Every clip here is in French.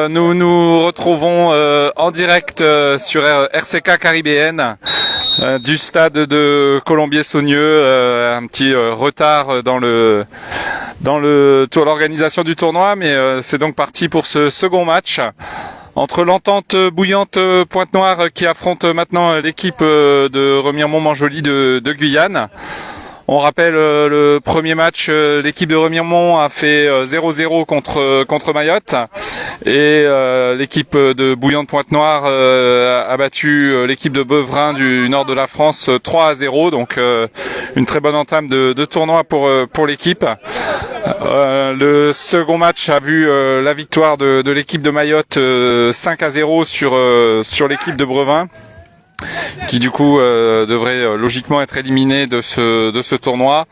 Nous nous retrouvons en direct sur RCK Caribéenne du stade de Colombier-Saunieux. Un petit retard dans l'organisation du tournoi, mais c'est donc parti pour ce second match entre l'Entente Bouillante Pointe-Noire qui affronte maintenant l'équipe de Remiremont-Montjoly de Guyane. On rappelle le premier match, l'équipe de Remiremont a fait 0-0 contre Mayotte et l'équipe de Bouillante Pointe-Noire a battu l'équipe de Beuvrin du nord de la France 3-0, donc une très bonne entame de tournoi pour l'équipe. Le second match a vu la victoire de l'équipe de Mayotte 5-0 sur l'équipe de Beuvrin, qui du coup devrait logiquement être éliminé de ce tournoi,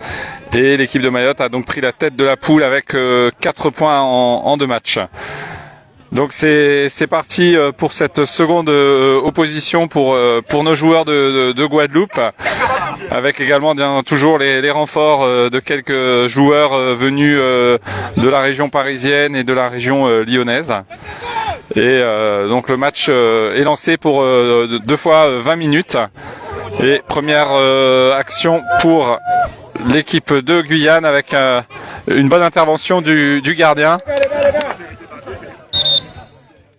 et l'équipe de Mayotte a donc pris la tête de la poule avec 4 points en 2 matchs. Donc c'est parti pour cette seconde opposition pour nos joueurs de Guadeloupe, avec également bien toujours les renforts de quelques joueurs venus de la région parisienne et de la région lyonnaise. Et donc le match est lancé pour 2 fois 20 minutes. Et première action pour l'équipe de Guyane avec une bonne intervention du gardien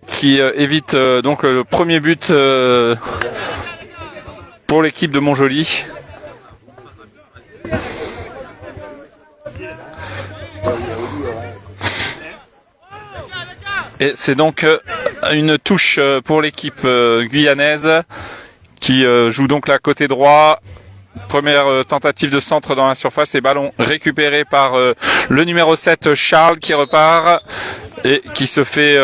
qui évite donc le premier but pour l'équipe de Montjoly. Et c'est donc une touche pour l'équipe guyanaise qui joue donc là côté droit. Première tentative de centre dans la surface et ballon récupéré par le numéro 7 Charles qui repart et qui se fait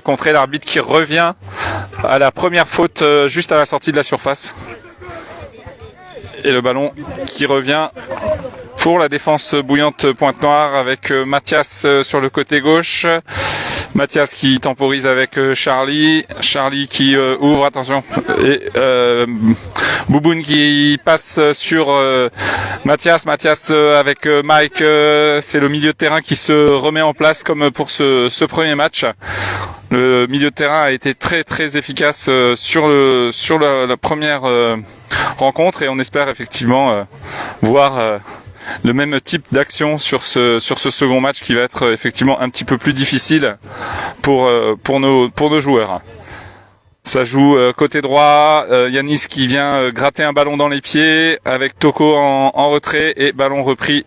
contrer. L'arbitre qui revient à la première faute juste à la sortie de la surface. Et le ballon qui revient pour la défense Bouillante Pointe-Noire avec Mathias sur le côté gauche. Mathias qui temporise avec Charlie qui ouvre, attention, et Bouboune qui passe sur Mathias avec Mike, c'est le milieu de terrain qui se remet en place comme pour ce premier match. Le milieu de terrain a été très très efficace sur la première rencontre, et on espère effectivement voir le même type d'action sur ce second match qui va être effectivement un petit peu plus difficile pour nos joueurs. Ça joue côté droit, Yanis qui vient gratter un ballon dans les pieds avec Toko en retrait, et ballon repris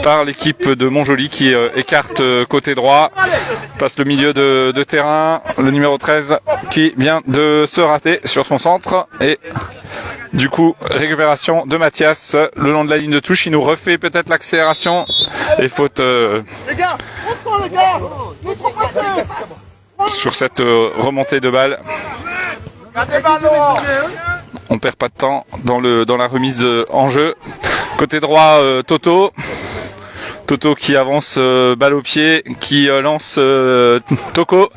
par l'équipe de Montjoly qui écarte côté droit, passe le milieu de terrain, le numéro 13 qui vient de se rater sur son centre, et du coup récupération de Mathias le long de la ligne de touche. Il nous refait peut-être l'accélération et faute sur cette remontée de balle. On perd pas de temps dans la remise en jeu. Côté droit, Toto qui avance, balle au pied, qui lance Toko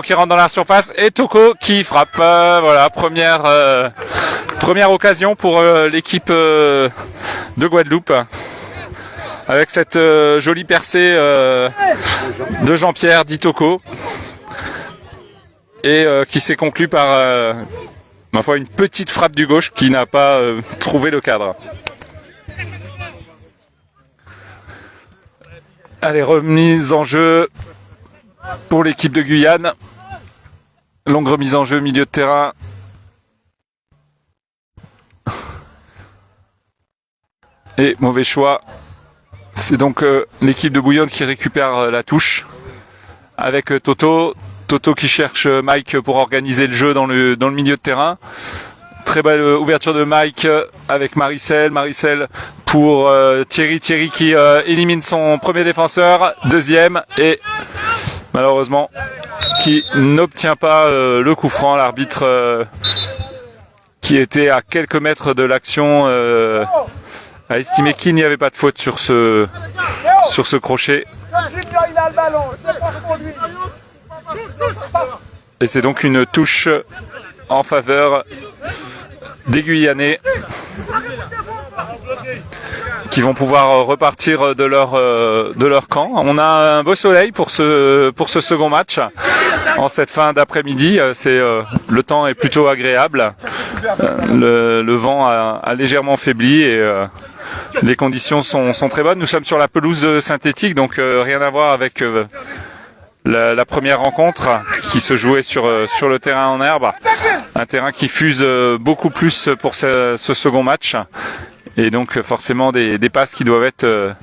qui rentre dans la surface, et Toko qui frappe. Voilà, première occasion pour l'équipe de Guadeloupe, avec cette jolie percée de Jean-Pierre dit Toko, et qui s'est conclue par ma foi une petite frappe du gauche qui n'a pas trouvé le cadre. Allez, remise en jeu pour l'équipe de Guyane. Longue remise en jeu, milieu de terrain. Et mauvais choix. C'est donc l'équipe de Bouillante qui récupère la touche avec Toto qui cherche Mike pour organiser le jeu dans le milieu de terrain. Très belle ouverture de Mike avec Maricel pour Thierry qui élimine son premier défenseur, deuxième, et malheureusement qui n'obtient pas le coup franc. L'arbitre qui était à quelques mètres de l'action a estimé qu'il n'y avait pas de faute sur ce crochet. Et c'est donc une touche en faveur des Guyanais qui vont pouvoir repartir de leur camp. On a un beau soleil pour ce second match. En cette fin d'après-midi, le temps est plutôt agréable. Le vent a légèrement faibli et les conditions sont très bonnes. Nous sommes sur la pelouse synthétique, donc rien à voir avec la première rencontre qui se jouait sur le terrain en herbe. Un terrain qui fuse beaucoup plus pour ce second match. Et donc forcément des passes qui doivent être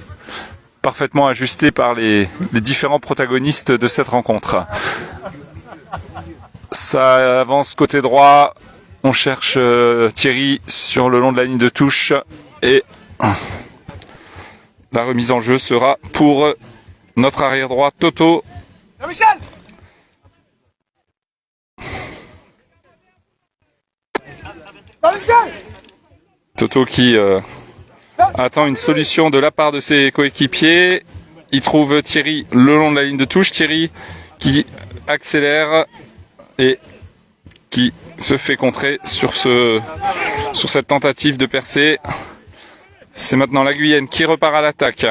parfaitement ajustées par les différents protagonistes de cette rencontre. Ça avance côté droit. On cherche Thierry sur le long de la ligne de touche. Et la remise en jeu sera pour notre arrière droit Toto. Toto qui attend une solution de la part de ses coéquipiers. Il trouve Thierry le long de la ligne de touche. Thierry qui accélère et qui se fait contrer sur cette tentative de percée. C'est maintenant la Guyenne qui repart à l'attaque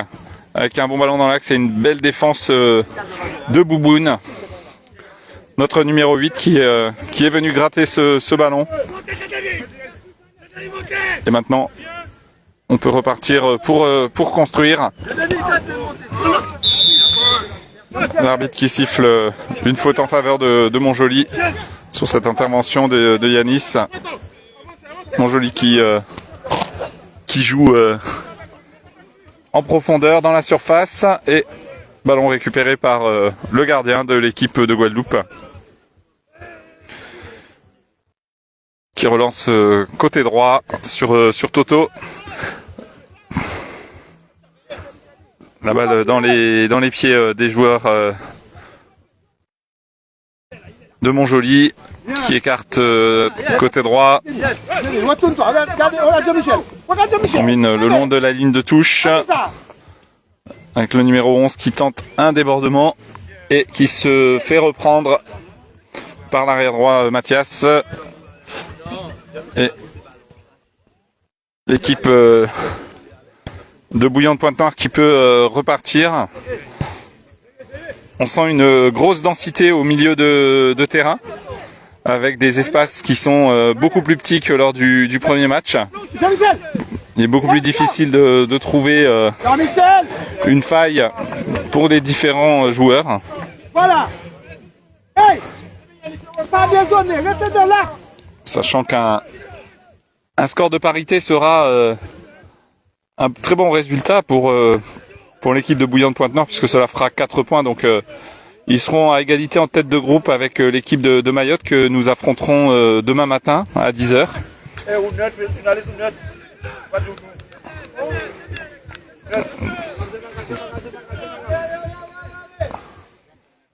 avec un bon ballon dans l'axe et une belle défense de Bouboune. Notre numéro 8 qui est venu gratter ce ballon. Et maintenant, on peut repartir pour construire. L'arbitre qui siffle une faute en faveur de Montjoly sur cette intervention de Yanis. Montjoly qui joue en profondeur dans la surface et ballon récupéré par le gardien de l'équipe de Guadeloupe qui relance côté droit sur Toto. La balle dans les pieds des joueurs de Montjoly qui écarte côté droit. Combine le long de la ligne de touche avec le numéro 11 qui tente un débordement et qui se fait reprendre par l'arrière droit Mathias. Et l'équipe de Bouillante Pointe-Noire qui peut repartir. On sent une grosse densité au milieu de terrain avec des espaces qui sont beaucoup plus petits que lors du premier match. Il est beaucoup plus difficile de trouver une faille pour les différents joueurs. Voilà. Sachant qu'un score de parité sera un très bon résultat pour l'équipe de Bouillante Pointe-Noire puisque cela fera 4 points. Donc ils seront à égalité en tête de groupe avec l'équipe de Mayotte que nous affronterons demain matin à 10h.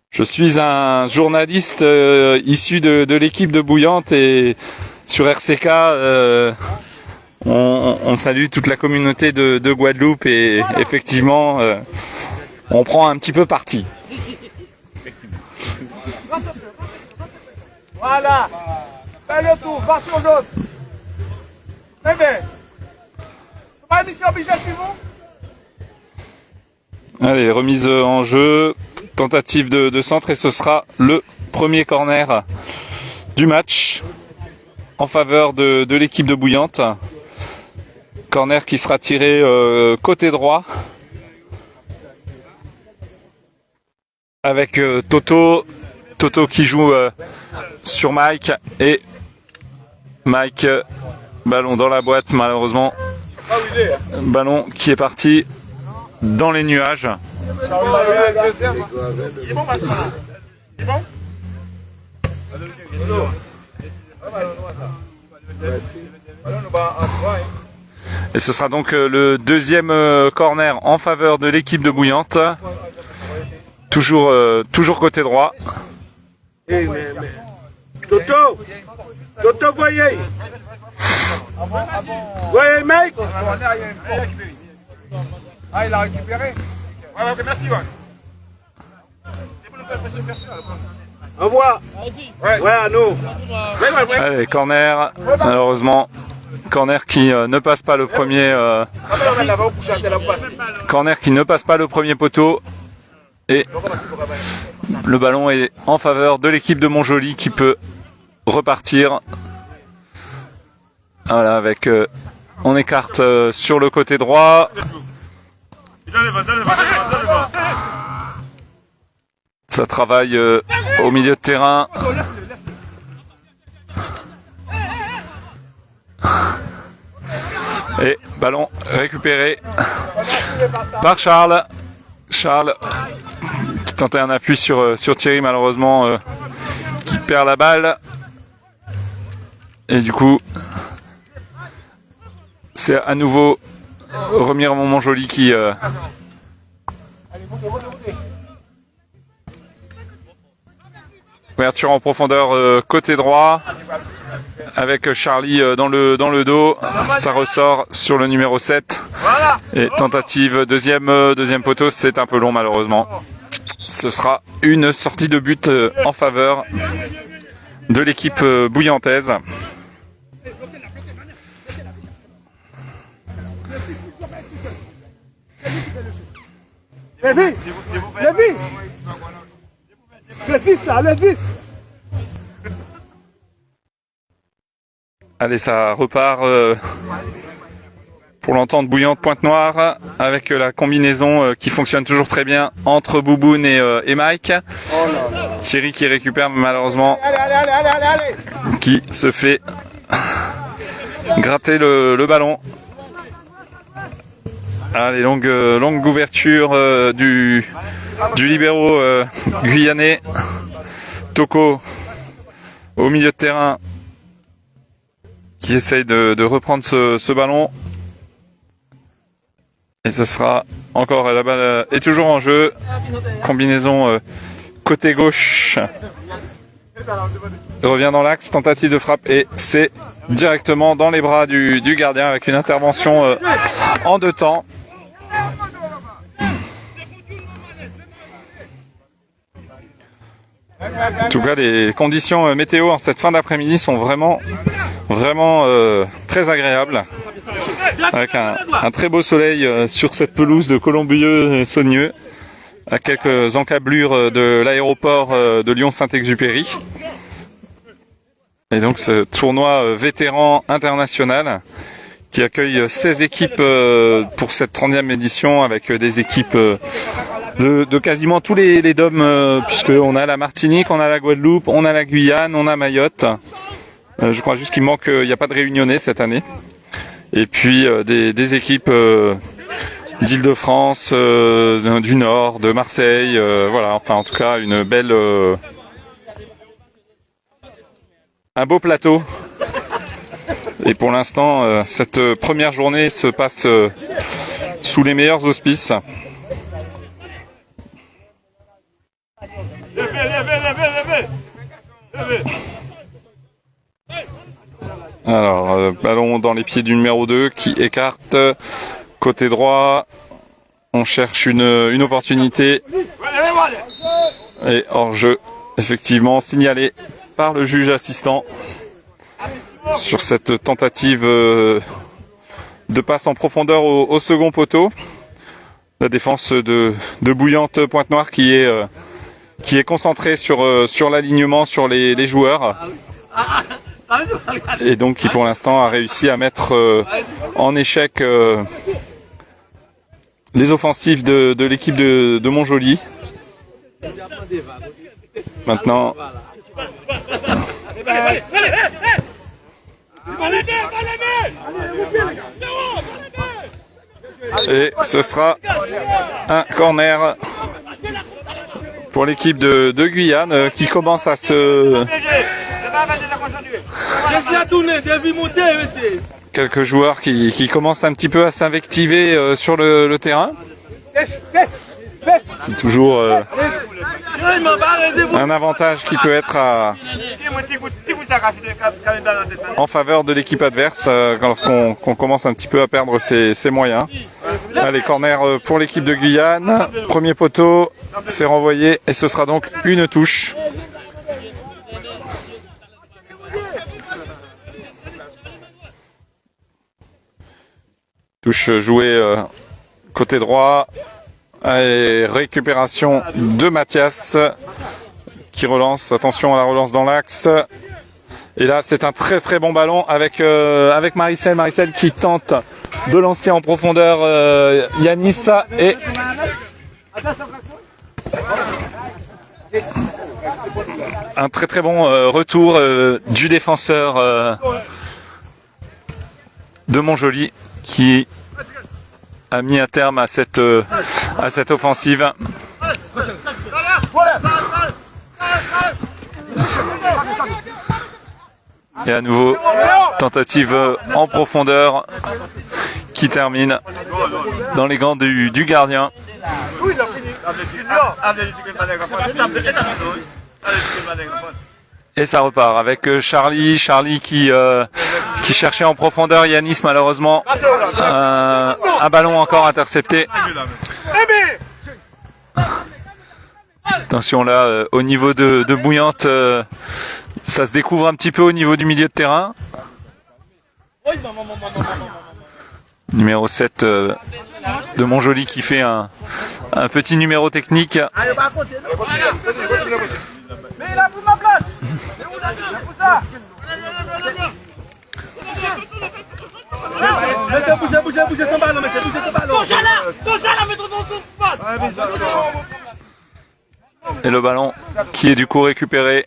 Je suis un journaliste issu de l'équipe de Bouillante et sur RCK, on salue toute la communauté de Guadeloupe et effectivement, on prend un petit peu parti. Voilà, fais le tour, va sur l'autre. Allez, remise en jeu, tentative de centre et ce sera le premier corner du match en faveur de l'équipe de Bouillante. Corner qui sera tiré côté droit avec Toto qui joue sur Mike et Mike, ballon dans la boîte malheureusement, ballon qui est parti dans les nuages. Et ce sera donc le deuxième corner en faveur de l'équipe de Bouillante. Toujours côté droit. Toto, voyez. Voyez, mec. Ah, il a récupéré. Ouais, ok, merci, Au revoir. Ouais, à nous. Allez, corner, malheureusement, Corner qui ne passe pas le premier. Corner qui ne passe pas le premier poteau. Et le ballon est en faveur de l'équipe de Montjoly qui peut repartir. Voilà, avec on écarte sur le côté droit. Ça travaille au milieu de terrain. Et ballon récupéré par Charles. Charles qui tentait un appui sur Thierry, malheureusement qui perd la balle. Et du coup, c'est à nouveau Remiremont Montjoly qui ouverture en profondeur côté droit avec Charlie dans le dos. Ça ressort sur le numéro 7 et tentative deuxième poteau, c'est un peu long malheureusement. Ce sera une sortie de but en faveur de l'équipe bouillantaise. Allez, ça repart pour l'entente bouillante Pointe-Noire avec la combinaison qui fonctionne toujours très bien entre Bouboune et Mike. Thierry qui récupère malheureusement, qui se fait gratter le ballon. Allez, longue ouverture du libéro guyanais. Toko au milieu de terrain qui essaye de reprendre ce ballon. Et ce sera encore, la balle est toujours en jeu. Combinaison côté gauche. Il revient dans l'axe, tentative de frappe et c'est directement dans les bras du gardien avec une intervention en deux temps. En tout cas, les conditions météo en cette fin d'après-midi sont vraiment très agréables. Avec un très beau soleil sur cette pelouse de Colombieux-Saunieux, à quelques encablures de l'aéroport de Lyon-Saint-Exupéry. Et donc ce tournoi vétéran international qui accueille 16 équipes pour cette 30e édition, avec des équipes de quasiment tous les DOM, puisqu'on a la Martinique, on a la Guadeloupe, on a la Guyane, on a Mayotte. Je crois juste qu'il manque, il n'y a pas de Réunionnais cette année. Et puis des équipes d'Île-de-France, du Nord, de Marseille, voilà, enfin en tout cas une belle, un beau plateau. Et pour l'instant, cette première journée se passe sous les meilleurs auspices. Alors, ballon dans les pieds du numéro 2 qui écarte côté droit. On cherche une opportunité. Et hors-jeu, effectivement, signalé par le juge assistant sur cette tentative de passe en profondeur au second poteau. La défense de Bouillante Pointe-Noire qui est concentrée sur l'alignement, sur les joueurs. Et donc qui pour l'instant a réussi à mettre en échec les offensives de l'équipe de Montjoly. Maintenant, et ce sera un corner pour l'équipe de Guyane qui commence à se... Quelques joueurs qui commencent un petit peu à s'invectiver sur le terrain. C'est toujours un avantage qui peut être en faveur de l'équipe adverse lorsqu'on commence un petit peu à perdre ses moyens. Allez, corner pour l'équipe de Guyane. Premier poteau, c'est renvoyé et ce sera donc une touche. Touche jouée côté droit. Et récupération de Mathias qui relance. Attention à la relance dans l'axe. Et là, c'est un très très bon ballon avec Maricel. Maricel qui tente de lancer en profondeur Yanis et un très très bon retour du défenseur de Montjoly qui a mis un terme à cette offensive. Et à nouveau, tentative en profondeur qui termine dans les gants du gardien. Et ça repart avec Charlie qui cherchait en profondeur Yanis, malheureusement. Un ballon encore intercepté. Attention là, au niveau de Bouillante, ça se découvre un petit peu au niveau du milieu de terrain. Numéro 7 de Montjoly qui fait un petit numéro technique. Et le ballon qui est du coup récupéré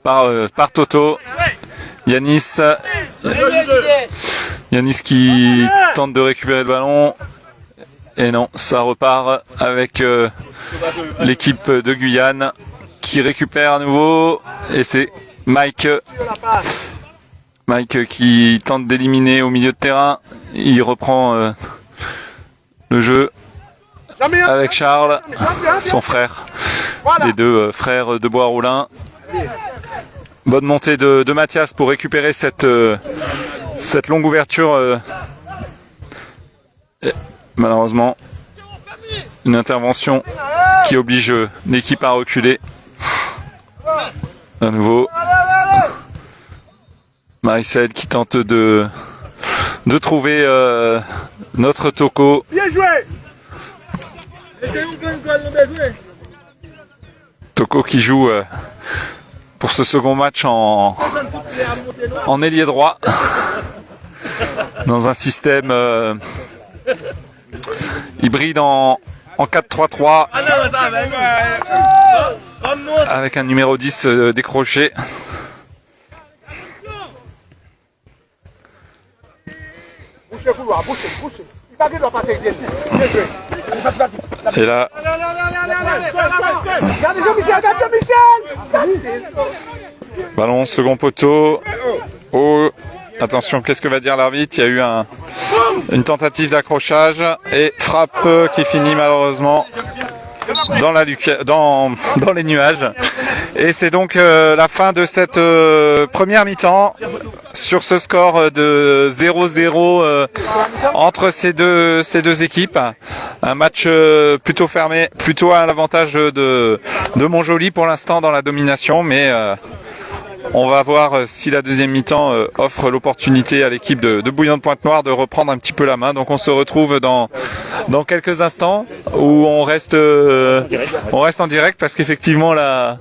par Toto. Yanis qui tente de récupérer le ballon. Et non, ça repart avec l'équipe de Guyane qui récupère à nouveau. Et c'est Mike qui tente d'éliminer au milieu de terrain. Il reprend le jeu avec Charles, son frère. Les deux frères de Bois-Roulin. Bonne montée de Mathias pour récupérer cette longue ouverture. Malheureusement, une intervention qui oblige l'équipe à reculer. À nouveau, Maricel qui tente de trouver notre Toko. Bien joué. Toko qui joue pour ce second match en ailier droit dans un système hybride en 4-3-3 avec un numéro 10 décroché. Et là, ballon second poteau. Oh, attention, qu'est-ce que va dire l'arbitre? Il y a eu une tentative d'accrochage et frappe qui finit malheureusement dans les nuages. Et c'est donc la fin de cette première mi-temps sur ce score de 0-0 entre ces deux équipes. Un match plutôt fermé, plutôt à l'avantage de Montjoly pour l'instant dans la domination, mais on va voir si la deuxième mi-temps offre l'opportunité à l'équipe de Bouillon de Pointe-Noire de reprendre un petit peu la main. Donc on se retrouve dans quelques instants où on reste en direct parce qu'effectivement la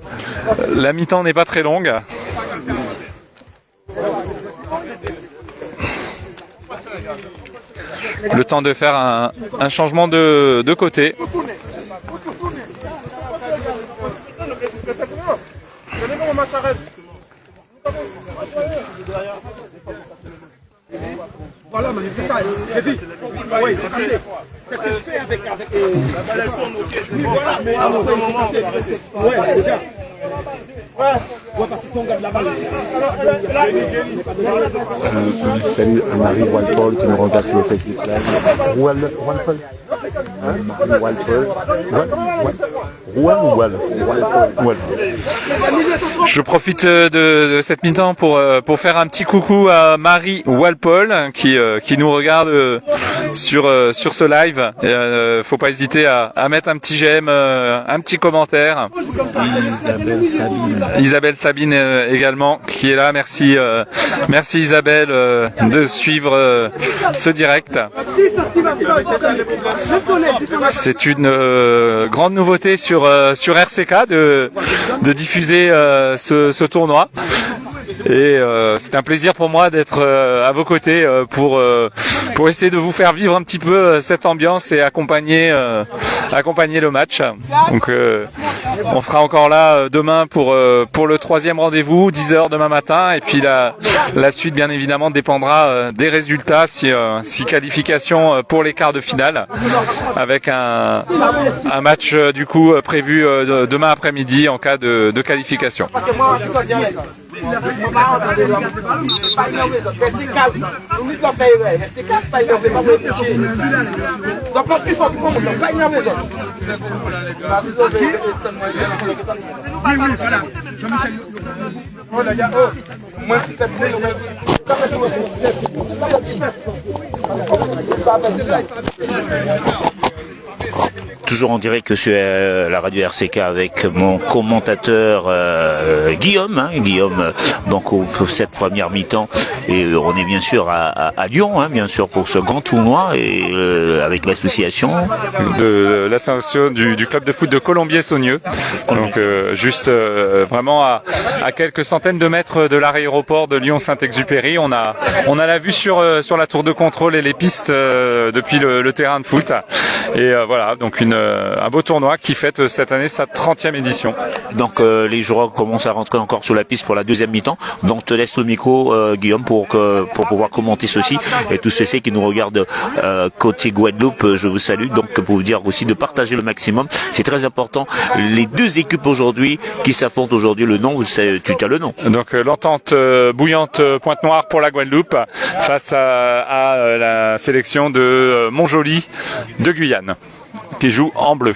mi-temps n'est pas très longue. Le temps de faire un changement de côté. Voilà, mais c'est ça. Oui, c'est ce que je fais avec voilà, mais à un moment, ouais, déjà. Ouais, parce qu'ils sont gars de la balle. Salut à Marie Walpole qui nous regarde sur le Facebook Live. Walpole. Je profite de cette mi-temps pour faire un petit coucou à Marie Walpole qui nous regarde sur ce live. Faut pas hésiter à mettre un petit j'aime, un petit commentaire. Isabelle Sabine également qui est là. Merci Isabelle de suivre ce direct. C'est une grande nouveauté sur RCK de diffuser ce tournoi. Et c'est un plaisir pour moi d'être à vos côtés pour essayer de vous faire vivre un petit peu cette ambiance et accompagner le match. Donc on sera encore là demain pour le troisième rendez-vous, 10h demain matin. Et puis la suite bien évidemment dépendra des résultats, si qualification pour les quarts de finale, avec un match du coup prévu demain après-midi en cas de qualification. Toujours en direct sur la radio RCK avec mon commentateur Guillaume, donc pour cette première mi-temps, et on est bien sûr à Lyon, bien sûr pour ce grand tournoi, et avec l'association du club de foot de Colombier-Saunieux, donc juste vraiment à quelques centaines de mètres de l'aéroport de Lyon-Saint-Exupéry. On a la vue sur la tour de contrôle et les pistes depuis le terrain de foot, et voilà, donc un beau tournoi qui fête cette année sa 30e édition. Donc les joueurs commencent à rentrer encore sur la piste pour la deuxième mi-temps. Donc je te laisse le micro, Guillaume, pour pouvoir commenter ceci. Et tous ceux qui nous regardent côté Guadeloupe, je vous salue. Donc pour vous dire aussi de partager le maximum. C'est très important. Les deux équipes aujourd'hui qui s'affrontent aujourd'hui, le nom, tu as le nom. Donc l'entente bouillante Pointe-Noire pour la Guadeloupe face à la sélection de Montjoly de Guyane, qui joue en bleu.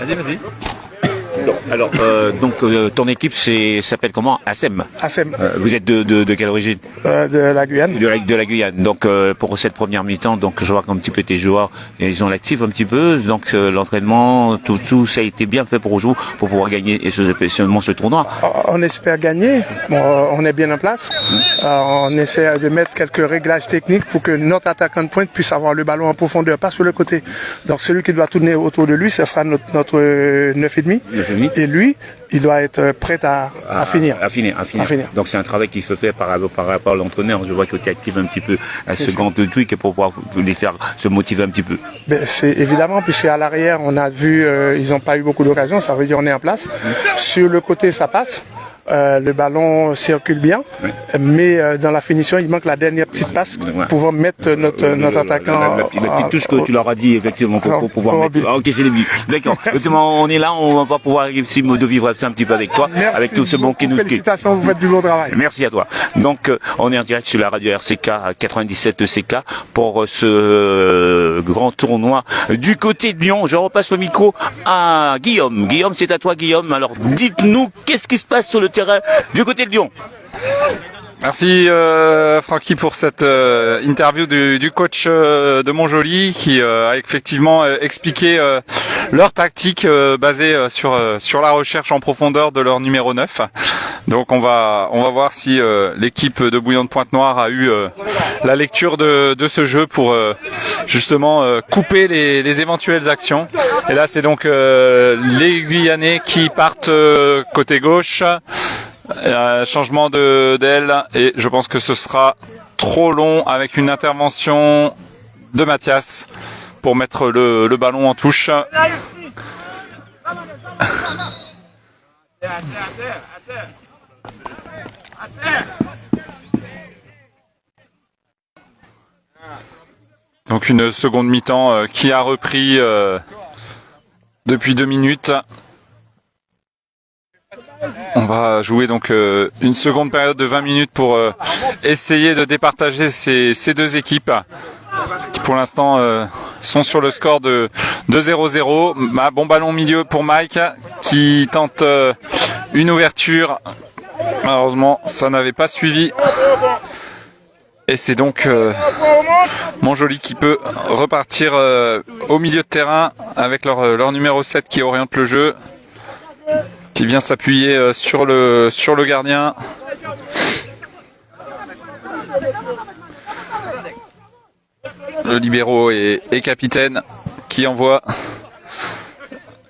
Vas-y. Alors, ton équipe s'appelle comment? ASEM. ASEM. Vous êtes de quelle origine? De la Guyane. De la Guyane. Donc, pour cette première mi-temps, donc je vois qu'un petit peu tes joueurs, ils ont l'actif un petit peu. Donc, l'entraînement, tout ça a été bien fait pour vous, pour pouvoir gagner ce tournoi. On espère gagner. Bon, on est bien en place. On essaie de mettre quelques réglages techniques pour que notre attaquant de pointe puisse avoir le ballon en profondeur, pas sur le côté. Donc, celui qui doit tourner autour de lui, ce sera notre 9,5. Et lui, il doit être prêt à finir. À finir. Donc c'est un travail qu'il faut faire par rapport à l'entraîneur. Je vois que tu actives un petit peu à ce grand truc pour pouvoir les faire se motiver un petit peu. C'est évidemment, puisque à l'arrière, on a vu, ils n'ont pas eu beaucoup d'occasions, ça veut dire on est en place. Sur le côté, ça passe. Le ballon circule bien, mais dans la finition, il manque la dernière petite passe pour pouvoir mettre notre attaquant. La petite touche que tu leur as dit effectivement pour pouvoir mettre. Ah, ok, c'est le but. D'accord. On est là, on va pouvoir essayer de vivre ça un petit peu avec toi, merci, avec tout ce bon qui nous. Félicitations, vous faites du bon travail. Merci à toi. Donc, on est en direct sur la radio RCK 97 CK pour ce grand tournoi du côté de Lyon. Je repasse le micro à Guillaume. Guillaume, c'est à toi, Guillaume. Alors, dites-nous, qu'est-ce qui se passe sur le terrain du côté de Lyon? Merci Francky pour cette interview du coach de Montjoly qui a effectivement expliqué leur tactique basée sur la recherche en profondeur de leur numéro 9. Donc on va voir si l'équipe de Bouillon de Pointe-Noire a eu la lecture de ce jeu pour justement couper les éventuelles actions. Et là c'est donc les Guyanais qui partent côté gauche. Changement d'aile et je pense que ce sera trop long avec une intervention de Mathias pour mettre le ballon en touche. Donc une seconde mi-temps qui a repris depuis 2 minutes. On va jouer donc une seconde période de 20 minutes pour essayer de départager ces deux équipes qui pour l'instant sont sur le score de 0-0. Bon ballon au milieu pour Mike qui tente une ouverture. Malheureusement, ça n'avait pas suivi. Et c'est donc Montjoly qui peut repartir au milieu de terrain avec leur numéro 7 qui oriente le jeu, qui vient s'appuyer sur le gardien. Le libéro et capitaine qui envoie.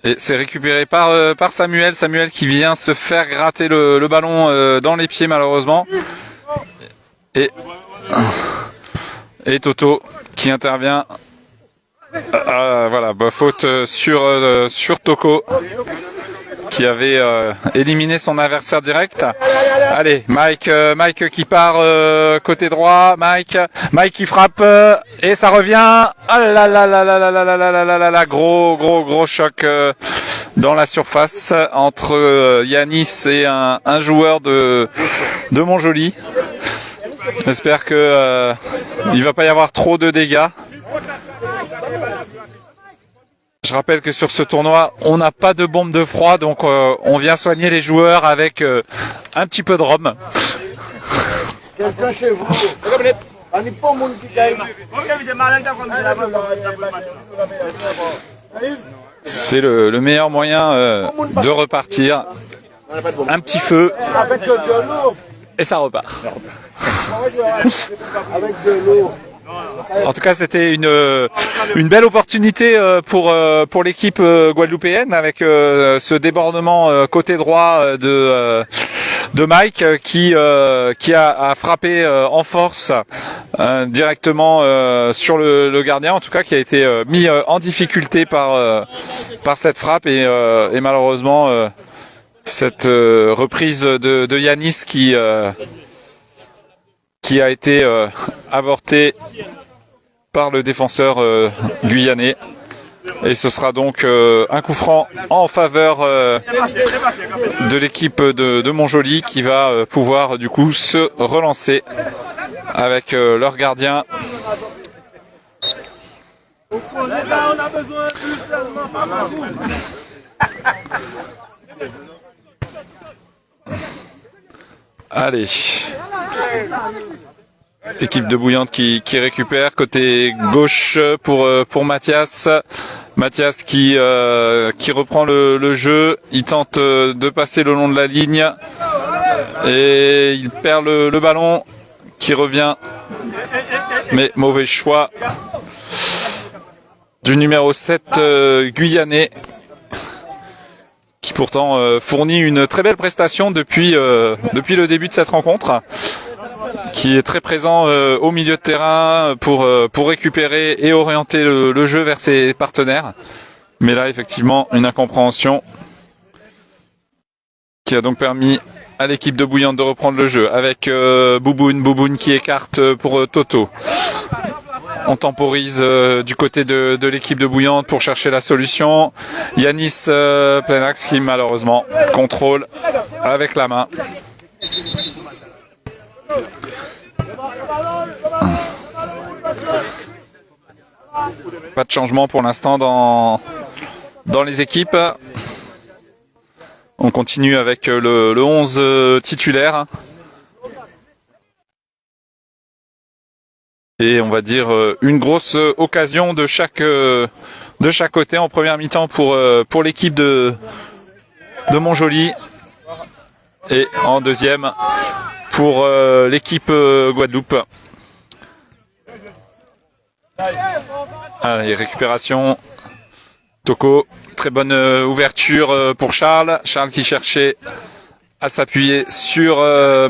Et c'est récupéré par Samuel. Samuel qui vient se faire gratter le ballon dans les pieds malheureusement. Et Toto qui intervient. Voilà, faute sur Toko qui avait éliminé son adversaire direct. Allez, Mike qui part côté droit. Mike qui frappe et ça revient. Ah là là là là là là là là là là, gros choc dans la surface entre Yanis et un joueur de Montjoly. J'espère que il va pas y avoir trop de dégâts. Je rappelle que sur ce tournoi, on n'a pas de bombe de froid, donc on vient soigner les joueurs avec un petit peu de rhum. Quelqu'un chez vous. C'est le meilleur moyen de repartir. Un petit feu. Et ça repart. Avec de l'eau. En tout cas, c'était une belle opportunité pour l'équipe guadeloupéenne avec ce débordement côté droit de Mike qui a frappé en force directement sur le gardien, en tout cas qui a été mis en difficulté par cette frappe et malheureusement cette reprise de Yanis qui a été avorté par le défenseur guyanais. Et ce sera donc un coup franc en faveur de l'équipe de Montjoly qui va pouvoir du coup se relancer avec leur gardien. Allez. Équipe de Bouillante qui récupère côté gauche pour Mathias. Mathias qui reprend le jeu. Il tente de passer le long de la ligne et il perd le ballon qui revient. Mais mauvais choix du numéro 7 guyanais qui pourtant fournit une très belle prestation depuis le début de cette rencontre, qui est très présent au milieu de terrain pour récupérer et orienter le jeu vers ses partenaires. Mais là, effectivement, une incompréhension qui a donc permis à l'équipe de Bouillante de reprendre le jeu avec Bouboune qui écarte pour Toto. On temporise du côté de l'équipe de Bouillante pour chercher la solution. Yanis plein axe qui malheureusement contrôle avec la main. Pas de changement pour l'instant dans les équipes. On continue avec le 11 titulaire. Et on va dire une grosse occasion de chaque côté en première mi-temps pour l'équipe de Montjoly et en deuxième pour l'équipe Guadeloupe. Allez, récupération. Toko, très bonne ouverture pour Charles. Charles qui cherchait à s'appuyer sur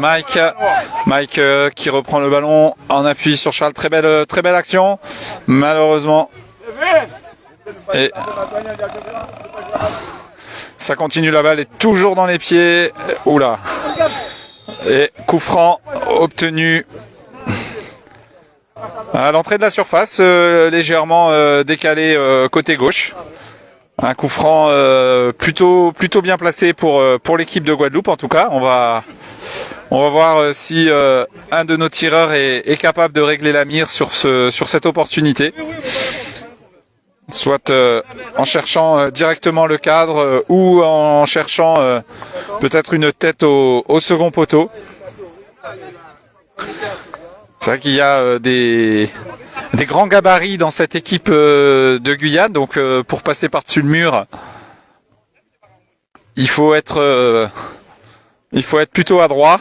Mike. Mike qui reprend le ballon en appui sur Charles. Très belle action. Malheureusement. Et ça continue, la balle est toujours dans les pieds. Oula. Et coup franc obtenu À l'entrée de la surface, légèrement décalé côté gauche. Un coup franc plutôt bien placé pour l'équipe de Guadeloupe en tout cas. On va voir si un de nos tireurs est capable de régler la mire sur cette opportunité. Soit en cherchant directement le cadre ou en cherchant peut-être une tête au second poteau. C'est vrai qu'il y a des grands gabarits dans cette équipe de Guyane, donc pour passer par-dessus le mur, il faut être plutôt adroit.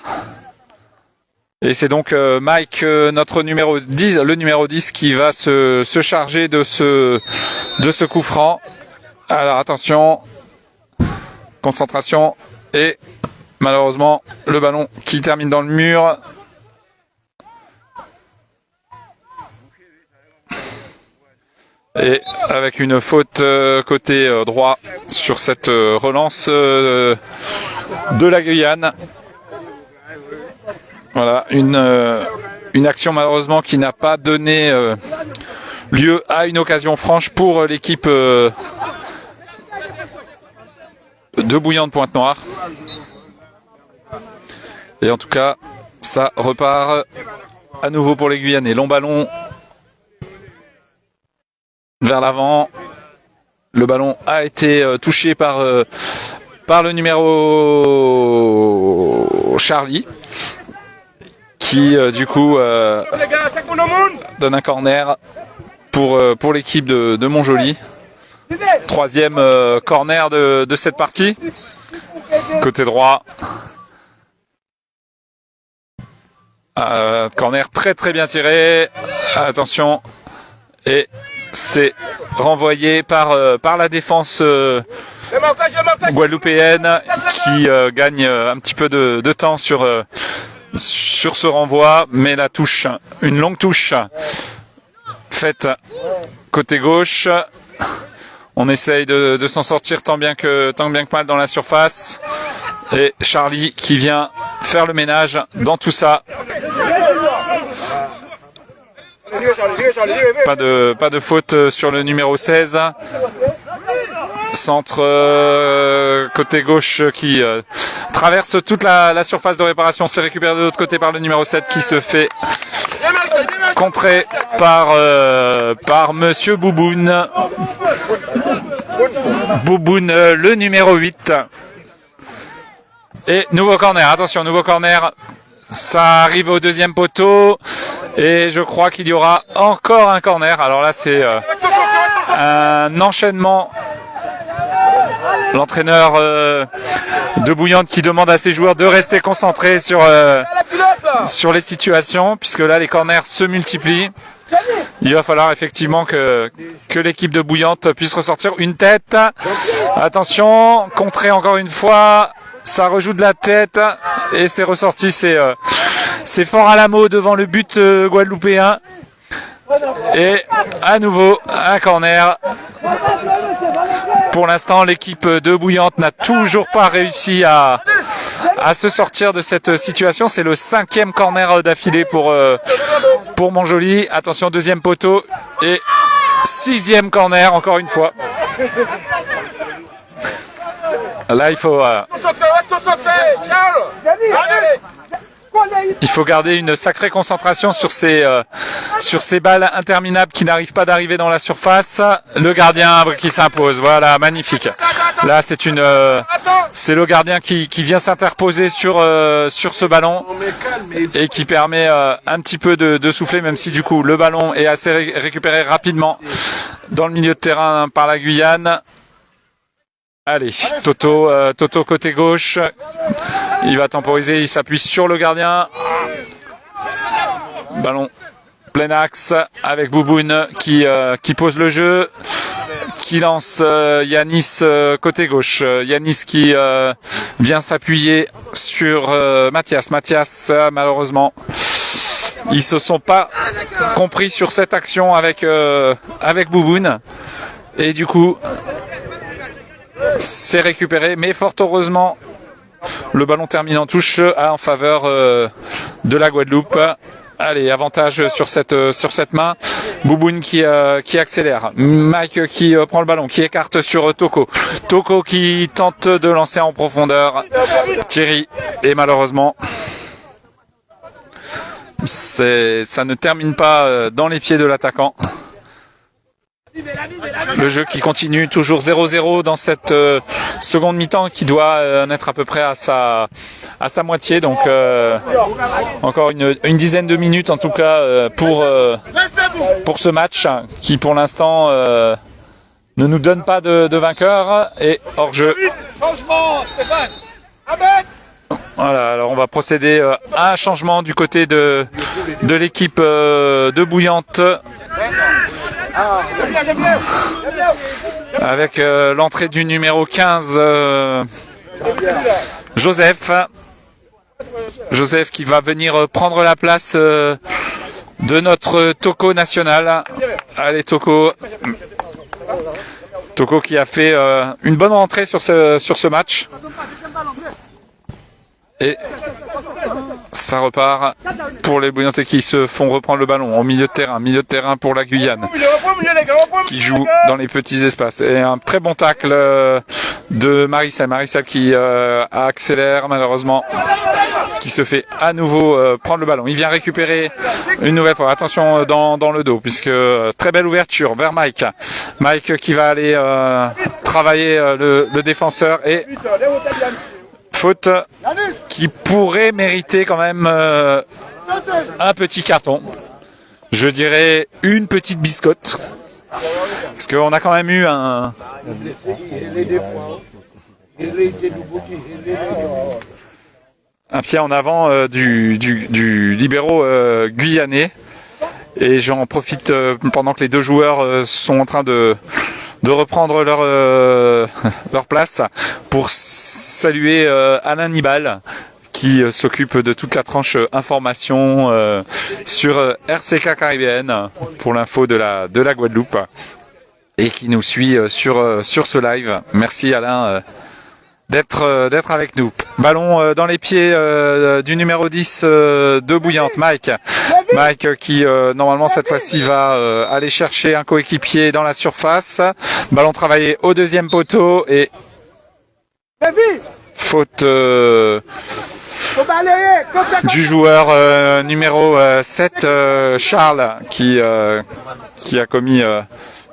Et c'est donc Mike, notre numéro 10, le numéro 10, qui va se charger de ce coup franc. Alors attention, concentration, et malheureusement le ballon qui termine dans le mur. Et avec une faute côté droit sur cette relance de la Guyane. Voilà, une action malheureusement qui n'a pas donné lieu à une occasion franche pour l'équipe de Bouillante Pointe-Noire. Et en tout cas, ça repart à nouveau pour les Guyanais. Long ballon vers l'avant. Le ballon a été touché par le numéro Charlie, qui du coup donne un corner pour l'équipe de Montjoly. Troisième corner de cette partie. Côté droit. Corner très bien tiré. Attention. Et c'est renvoyé par la défense guadeloupéenne qui gagne un petit peu de temps sur ce renvoi, mais la touche, une longue touche faite côté gauche. On essaye de s'en sortir tant bien que mal dans la surface. Et Charlie qui vient faire le ménage dans tout ça. Pas de faute sur le numéro 16. Centre côté gauche qui traverse toute la surface de réparation. C'est récupéré de l'autre côté par le numéro 7 qui se fait contrer par Monsieur Bouboun. Bouboun, le numéro 8. Et nouveau corner. Attention, nouveau corner. Ça arrive au deuxième poteau. Et je crois qu'il y aura encore un corner. Alors là, c'est un enchaînement. L'entraîneur de Bouillante qui demande à ses joueurs de rester concentrés sur les situations, puisque là, les corners se multiplient. Il va falloir effectivement que l'équipe de Bouillante puisse ressortir une tête. Attention, contré encore une fois. Ça rejoue de la tête et c'est ressorti. C'est fort à la mot devant le but guadeloupéen. Et à nouveau un corner. Pour l'instant, l'équipe de Bouillante n'a toujours pas réussi à se sortir de cette situation. C'est le 5e corner d'affilée pour Montjoly. Attention, deuxième poteau et 6e corner encore une fois. Là, il faut garder une sacrée concentration sur ces balles interminables qui n'arrivent pas d'arriver dans la surface. Le gardien qui s'impose, voilà, magnifique. Là, c'est le gardien qui vient s'interposer sur ce ballon et qui permet un petit peu de souffler, même si du coup le ballon est assez récupéré rapidement dans le milieu de terrain par la Guyane. Allez, Toto côté gauche, il va temporiser, il s'appuie sur le gardien. Ballon plein axe avec Bouboun qui pose le jeu, qui lance Yanis côté gauche. Yanis qui vient s'appuyer sur Mathias. Mathias, malheureusement, ils se sont pas compris sur cette action avec Bouboun et du coup c'est récupéré, mais fort heureusement, le ballon termine en touche en faveur de la Guadeloupe. Allez, avantage sur cette main. Bouboune qui accélère. Mike qui prend le ballon, qui écarte sur Toko. Toko qui tente de lancer en profondeur. Thierry. Et malheureusement, ça ne termine pas dans les pieds de l'attaquant. Le jeu qui continue, toujours 0-0 dans cette seconde mi-temps qui doit en être à peu près à sa moitié. Donc encore une dizaine de minutes en tout cas pour ce match qui pour l'instant ne nous donne pas de vainqueur et hors jeu. Voilà, alors on va procéder à un changement du côté de l'équipe de Bouillante. Avec l'entrée du numéro 15, Joseph. Joseph qui va venir prendre la place de notre Toko national. Allez Toko. Toko qui a fait une bonne rentrée sur ce match. Et ça repart pour les Bouillantais qui se font reprendre le ballon au milieu de terrain pour la Guyane qui joue dans les petits espaces. Et un très bon tacle de Marissal qui accélère malheureusement, qui se fait à nouveau prendre le ballon. Il vient récupérer une nouvelle fois. Attention dans le dos puisque très belle ouverture vers Mike. Mike qui va aller travailler le défenseur et faute qui pourrait mériter quand même un petit carton. Je dirais une petite biscotte. Parce qu'on a quand même eu un pied en avant du libéro guyanais. Et j'en profite pendant que les deux joueurs sont en train de reprendre leur place pour saluer Alain Nibal qui s'occupe de toute la tranche information sur RCK Caribéenne pour l'info de la Guadeloupe et qui nous suit sur ce live. Merci Alain d'être avec nous. Ballon dans les pieds du numéro 10 de Bouillante, Mike qui normalement cette fois-ci va aller chercher un coéquipier dans la surface. Ballon travaillé au deuxième poteau et faute du joueur numéro 7 Charles qui a commis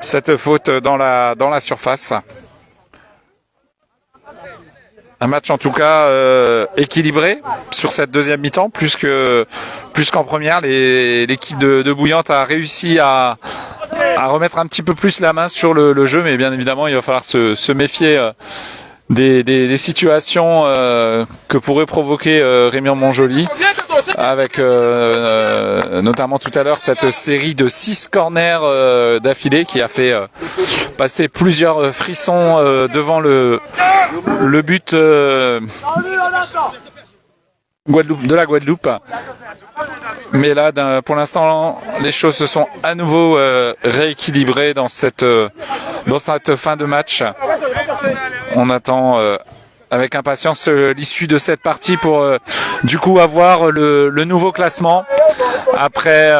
cette faute dans la surface. Un match en tout cas équilibré sur cette deuxième mi-temps, plus qu'en première. L'équipe de Bouillante a réussi à remettre un petit peu plus la main sur le jeu, mais bien évidemment il va falloir se méfier des situations que pourrait provoquer Rémi Montjoly, avec notamment tout à l'heure cette série de 6 corners d'affilée qui a fait passer plusieurs frissons devant le but de la Guadeloupe. Mais là, pour l'instant, les choses se sont à nouveau rééquilibrées dans cette fin de match. On attend avec impatience l'issue de cette partie pour du coup avoir le nouveau classement après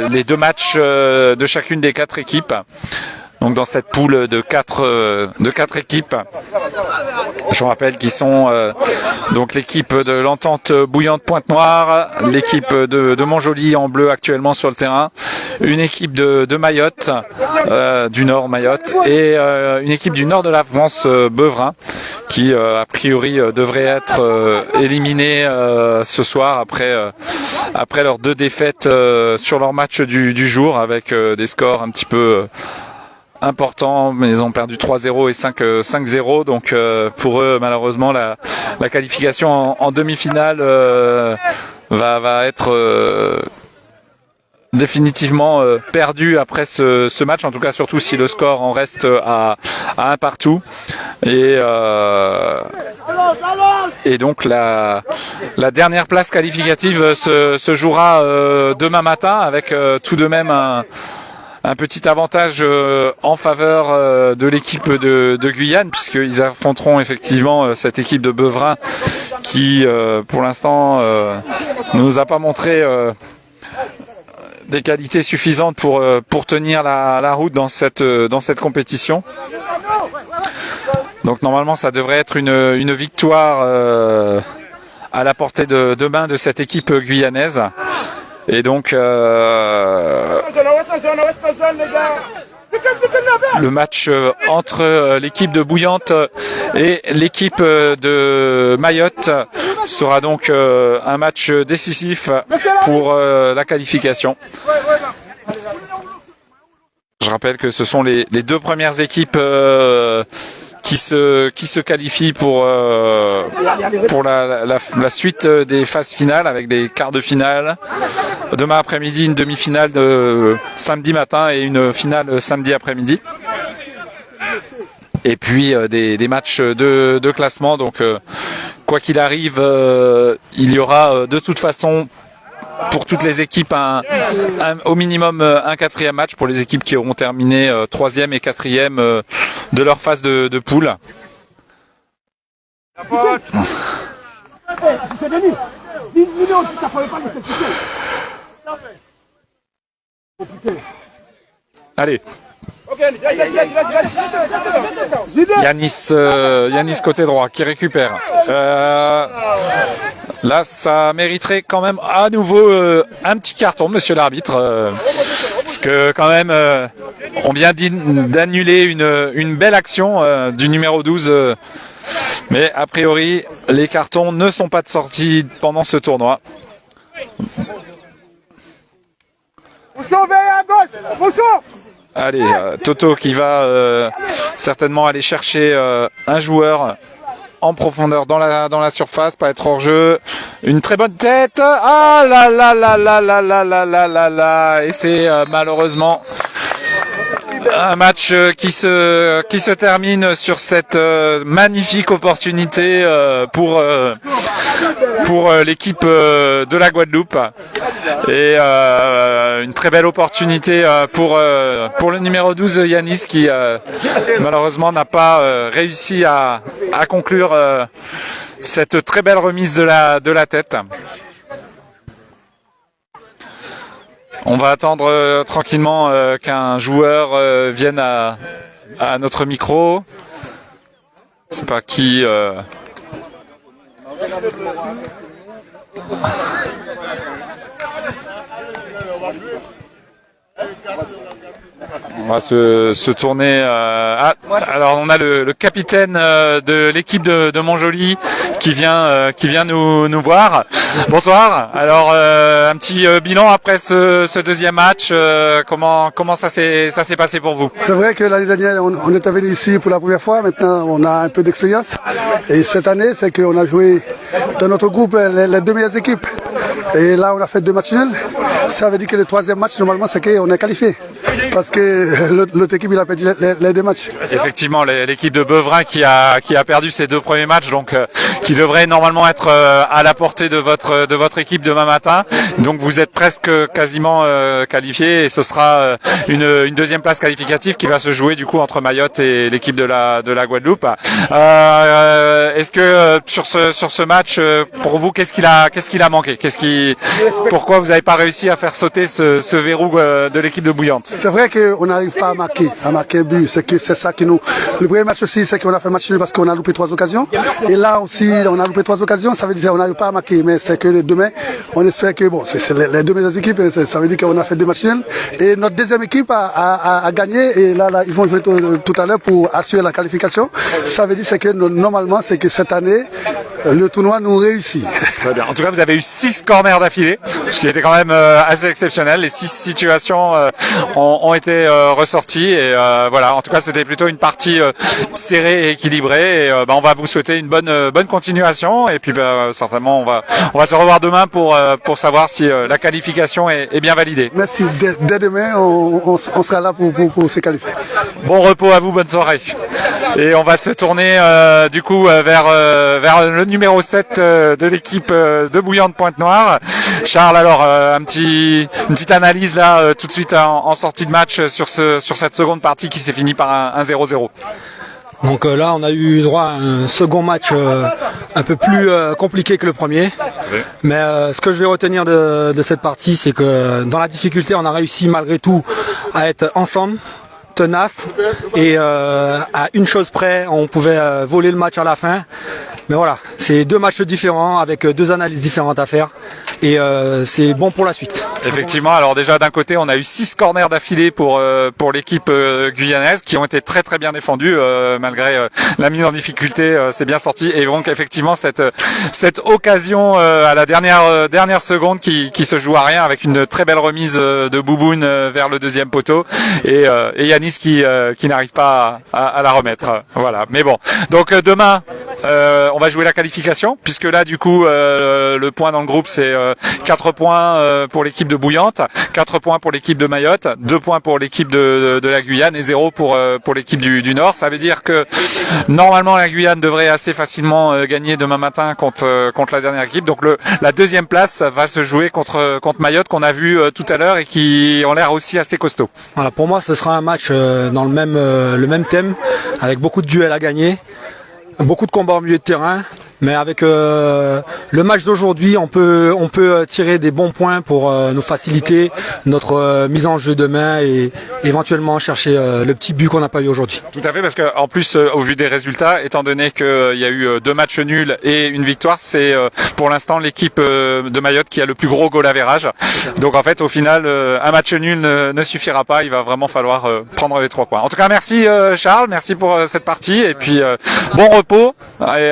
les 2 matchs de chacune des 4 équipes. Donc dans cette poule de 4 équipes, je vous rappelle qu'ils sont donc l'équipe de l'Entente Bouillante Pointe-Noire, l'équipe de Montjoly en bleu actuellement sur le terrain, une équipe de Mayotte, du Nord Mayotte, et une équipe du Nord de la France, Beuvrin, qui a priori devrait être éliminée ce soir après leurs 2 défaites sur leur match du jour, avec des scores un petit peu important, mais ils ont perdu 3-0 et 5-0, donc pour eux malheureusement la qualification en demi-finale va être définitivement perdue après ce match, en tout cas surtout si le score en reste à 1 partout, et donc la dernière place qualificative se jouera demain matin, avec tout de même un petit avantage en faveur de l'équipe de Guyane, puisqu'ils affronteront effectivement cette équipe de Beuvrin qui, pour l'instant, ne nous a pas montré des qualités suffisantes pour tenir la route dans cette compétition. Donc normalement, ça devrait être une victoire à la portée de main de cette équipe guyanaise. Et donc le match entre l'équipe de Bouillante et l'équipe de Mayotte sera donc un match décisif pour la qualification. Je rappelle que ce sont les deux premières équipes qui se qualifient pour la suite des phases finales avec des quarts de finale. Demain après-midi, une demi-finale de samedi matin et une finale samedi après-midi. Et puis des matchs de classement. Donc quoi qu'il arrive, il y aura de toute façon pour toutes les équipes au minimum un quatrième match pour les équipes qui auront terminé troisième et quatrième de leur phase de poule. Allez. Yanis côté droit qui récupère. Là, ça mériterait quand même à nouveau un petit carton, monsieur l'arbitre, parce que quand même, on vient d'annuler une belle action du numéro 12, mais a priori, les cartons ne sont pas de sortie pendant ce tournoi. Allez, Toto qui va certainement aller chercher un joueur en profondeur dans la surface, pas être hors jeu. Une très bonne tête. Ah là là là là là là là là là là. Et c'est malheureusement un match qui se termine sur cette magnifique opportunité pour l'équipe de la Guadeloupe. Et une très belle opportunité pour le numéro 12 Yanis qui malheureusement n'a pas réussi à conclure cette très belle remise de la tête. On va attendre tranquillement qu'un joueur vienne à notre micro. Je sais pas qui. On va se tourner. Alors on a le capitaine de l'équipe de Montjoly qui vient nous voir. Bonsoir. Alors un petit bilan après ce deuxième match. Comment ça s'est passé pour vous? C'est vrai que l'année dernière on était venu ici pour la première fois. Maintenant on a un peu d'expérience. Et cette année c'est qu'on a joué dans notre groupe les deux meilleures équipes. Et là on a fait 2 matchs nuls. Ça veut dire que le troisième match normalement c'est qu'on est qualifié. Parce que l'autre équipe il a perdu les 2 matchs. Effectivement, l'équipe de Beuvrin qui a perdu ses 2 premiers matchs, donc qui devrait normalement être à la portée de votre équipe demain matin. Donc vous êtes presque quasiment qualifié et ce sera une deuxième place qualificative qui va se jouer du coup entre Mayotte et l'équipe de la Guadeloupe. Est-ce que sur ce match, pour vous, qu'est-ce qu'il a manqué? Pourquoi vous n'avez pas réussi à faire sauter ce verrou de l'équipe de Bouillante? C'est vrai qu'on n'arrive pas à marquer un but. C'est ça qui nous. Le premier match aussi, c'est qu'on a fait match nul parce qu'on a loupé 3 occasions. Et là aussi, on a loupé 3 occasions. Ça veut dire qu'on n'arrive pas à marquer. Mais c'est que demain, on espère que bon, c'est les 2 meilleures équipes. Ça veut dire qu'on a fait 2 matchs nuls. Et notre deuxième équipe a gagné. Et là, ils vont jouer tout à l'heure pour assurer la qualification. Ça veut dire que normalement, c'est que cette année, le tournoi nous réussit. Très bien. En tout cas, vous avez eu 6 corners d'affilée, ce qui était quand même assez exceptionnel. Les 6 situations ont été ressorties et voilà. En tout cas, c'était plutôt une partie serrée et équilibrée. Et on va vous souhaiter une bonne continuation. Et puis certainement, on va se revoir demain pour savoir si la qualification est bien validée. Merci. Dès demain, on sera là pour se qualifier. Bon repos à vous, bonne soirée. Et on va se tourner du coup vers le numéro 7 de l'équipe de Bouillante Pointe-Noire. Charles, alors une petite analyse là tout de suite en sortie de match sur cette seconde partie qui s'est finie par un 0-0. Donc là, on a eu droit à un second match un peu plus compliqué que le premier. Oui. Mais ce que je vais retenir de cette partie, c'est que dans la difficulté, on a réussi malgré tout à être ensemble, tenace. Et à une chose près, on pouvait voler le match à la fin. Mais voilà, c'est deux matchs différents avec deux analyses différentes à faire. Et c'est bon pour la suite. Effectivement, alors déjà d'un côté on a eu 6 corners d'affilée pour l'équipe guyanaise qui ont été très très bien défendus malgré la mise en difficulté, c'est bien sorti. Et donc effectivement cette occasion à la dernière seconde qui se joue à rien avec une très belle remise de Bouboune vers le deuxième poteau et Yanis qui n'arrive pas à la remettre. Voilà. Mais bon, donc demain on va jouer la qualification puisque là du coup le point dans le groupe c'est 4 points pour l'équipe de Bouillante, 4 points pour l'équipe de Mayotte, 2 points pour l'équipe de la Guyane et 0 pour l'équipe du Nord. Ça veut dire que normalement la Guyane devrait assez facilement gagner demain matin contre la dernière équipe. Donc la deuxième place va se jouer contre Mayotte qu'on a vu tout à l'heure et qui ont l'air aussi assez costauds. Voilà, pour moi ce sera un match dans le même thème avec beaucoup de duels à gagner, beaucoup de combats au milieu de terrain. Mais avec le match d'aujourd'hui, on peut tirer des bons points pour nous faciliter notre mise en jeu demain et éventuellement chercher le petit but qu'on n'a pas eu aujourd'hui. Tout à fait, parce que en plus, au vu des résultats, étant donné qu'il y a eu 2 matchs nuls et une victoire, c'est pour l'instant l'équipe de Mayotte qui a le plus gros goal average. Donc en fait, au final, un match nul ne suffira pas. Il va vraiment falloir prendre les 3 points. En tout cas, merci Charles, merci pour cette partie et puis bon repos et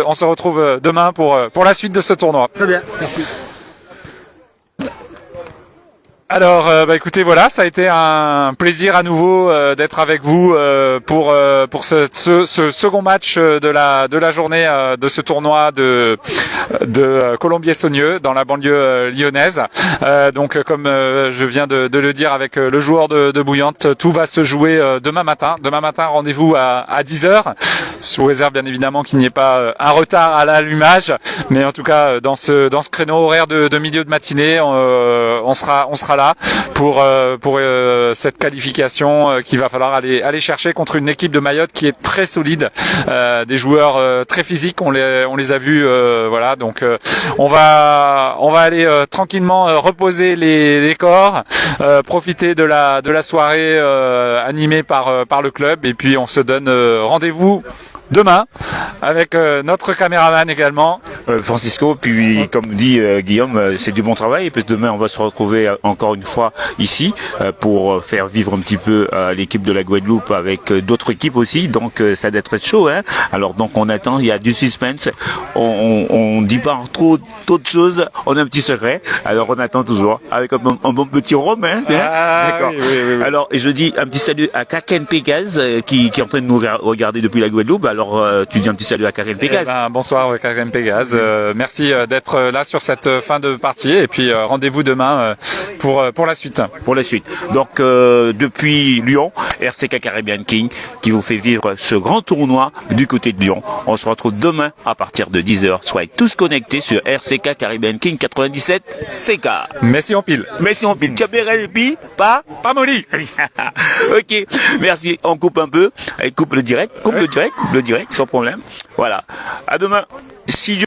on se retrouve demain pour la suite de ce tournoi. Très bien, merci. Alors, écoutez, voilà, ça a été un plaisir à nouveau d'être avec vous pour ce second match de la journée de ce tournoi de Colombier-Saunieux dans la banlieue lyonnaise. Donc, comme je viens de le dire avec le joueur de Bouillante, tout va se jouer demain matin. Demain matin, rendez-vous à 10h, sous réserve bien évidemment qu'il n'y ait pas un retard à l'allumage, mais en tout cas dans ce créneau horaire de milieu de matinée, on sera là pour cette qualification qu'il va falloir aller chercher contre une équipe de Mayotte qui est très solide, des joueurs très physiques, on les a vus, voilà, donc on va aller tranquillement reposer les corps, profiter de la soirée animée par le club et puis on se donne rendez-vous demain avec notre caméraman également. Francisco, puis comme dit Guillaume, c'est du bon travail et puis demain on va se retrouver encore une fois ici pour faire vivre un petit peu l'équipe de la Guadeloupe avec d'autres équipes aussi, donc ça doit être chaud, hein. Alors donc on attend, il y a du suspense, on dit pas trop de choses, on a un petit secret, alors on attend toujours avec un bon petit rhum, hein. D'accord. Oui. Alors et je dis un petit salut à Kaken Pégase qui est en train de nous regarder depuis la Guadeloupe. Alors tu dis un petit salut à Kaken Pégase. Bonsoir Kaken Pégase. Merci d'être là sur cette fin de partie et puis rendez-vous demain pour la suite. Pour la suite. Donc depuis Lyon, RCK Caribbean King qui vous fait vivre ce grand tournoi du côté de Lyon. On se retrouve demain à partir de 10h. Soyez tous connectés sur RCK Caribbean King 97 CK. Merci en pile. Tchabérel et puis pas molly. Ok. Merci. On coupe un peu. Coupe le direct sans problème. Voilà. À demain. Si Dieu